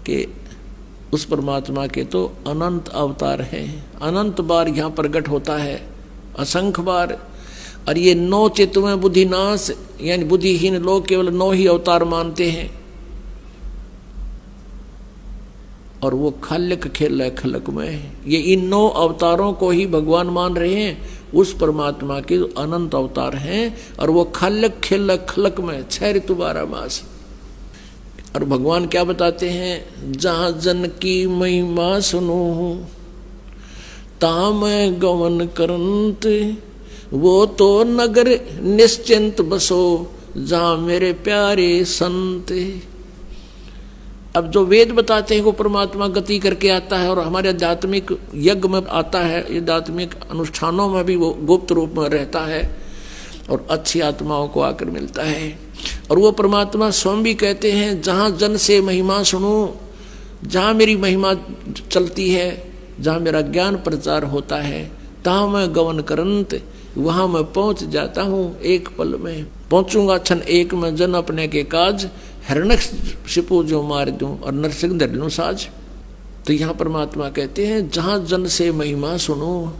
कि उस परमात्मा के तो अनंत अवतार हैं, अनंत बार यहाँ प्रकट होता है, असंख्य बार। और ये 9 चित्तों बुद्धिनाश, यानी बुद्धिहीन लोग केवल 9 ही अवतार मानते हैं, और वो खालिक खेल खलक में, ये इन 9 अवतारों को ही भगवान मान रहे हैं। उस परमात्मा के अनंत अवतार हैं और वो खालिक खेल खलक में 6 ऋतु 12 मास। और भगवान क्या बताते हैं, जहां जन की महिमा सुनो ता मैं गवन करंत, वो तो नगर निश्चिंत बसो जहां मेरे प्यारे संत। अब जो वेद बताते हैं वो परमात्मा गति करके आता है और हमारे आध्यात्मिक यज्ञ में आता है, आध्यात्मिक अनुष्ठानों में भी वो गुप्त रूप में रहता है और अच्छी आत्माओं को आकर मिलता है। और वो परमात्मा स्वयं भी कहते हैं, जहाँ जन से महिमा सुनो, जहाँ मेरी महिमा चलती है, जहाँ मेरा ज्ञान प्रचार होता है, तहाँ मैं गवन करंत, वहाँ मैं पहुँच जाता हूँ, एक पल में पहुँचूंगा, क्षण एक में जन अपने के काज, हिरण्यकशिपु जो मार दूं और नरसिंह धर लूं साज। तो यहाँ परमात्मा कहते हैं, जहाँ जन से महिमा सुनो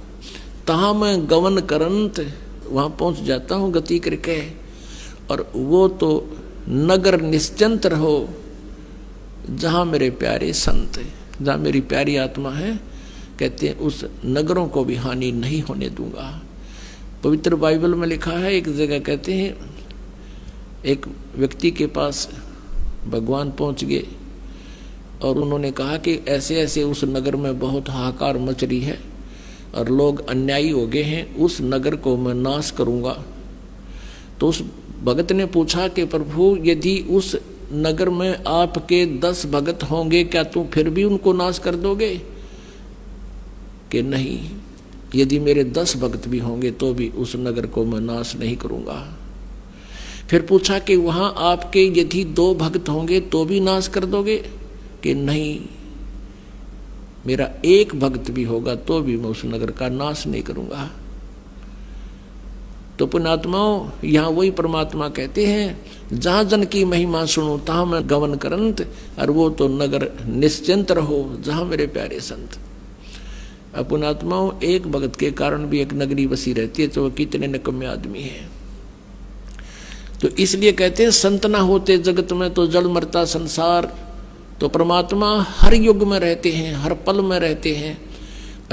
तहाँ मैं गवन करंत, वहाँ पहुँच जाता हूँ गति करके। और वो तो नगर निश्चिंत रहो जहाँ मेरे प्यारे संत, जहाँ मेरी प्यारी आत्मा है, कहते हैं उस नगरों को भी हानि नहीं होने दूंगा। पवित्र बाइबल में लिखा है, एक जगह कहते हैं एक व्यक्ति के पास भगवान पहुंच गए और उन्होंने कहा कि ऐसे ऐसे उस नगर में बहुत हाहाकार मच रही है और लोग अन्यायी हो गए हैं, उस नगर को मैं नाश करूंगा। तो उस भगत ने पूछा कि प्रभु, यदि उस नगर में आपके 10 भगत होंगे, क्या तुम फिर भी उनको नाश कर दोगे? कि नहीं, यदि मेरे 10 भक्त भी होंगे तो भी उस नगर को मैं नाश नहीं करूंगा। फिर पूछा कि वहां आपके यदि 2 भक्त होंगे तो भी नाश कर दोगे? कि नहीं, मेरा 1 भक्त भी होगा तो भी मैं उस नगर का नाश नहीं करूंगा। तो पुण्यात्माओं, यहाँ वही परमात्मा कहते हैं, जहां जन की महिमा सुनो तहां मैं गवन करंत, और वो तो नगर निश्चिंत रहो जहां मेरे प्यारे संत। अब पुण्यात्माओं, 1 भगत के कारण भी एक नगरी बसी रहती है, तो वो कितने निकम्मे आदमी है। तो इसलिए कहते हैं, संत ना होते जगत में तो जल मरता संसार। तो परमात्मा हर युग में रहते हैं, हर पल में रहते हैं,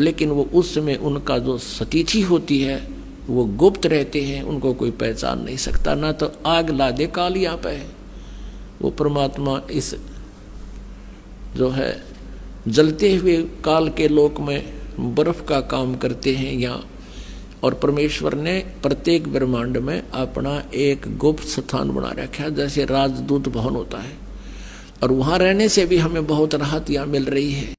लेकिन वो उस समय उनका जो सतिथि होती है वो गुप्त रहते हैं, उनको कोई पहचान नहीं सकता। ना तो आग ला दे काल यहाँ पे, वो परमात्मा इस जो है जलते हुए काल के लोक में बर्फ का काम करते हैं यहाँ। और परमेश्वर ने प्रत्येक ब्रह्मांड में अपना एक गुप्त स्थान बना रखा है, जैसे राजदूत भवन होता है, और वहाँ रहने से भी हमें बहुत राहत यहाँ मिल रही है।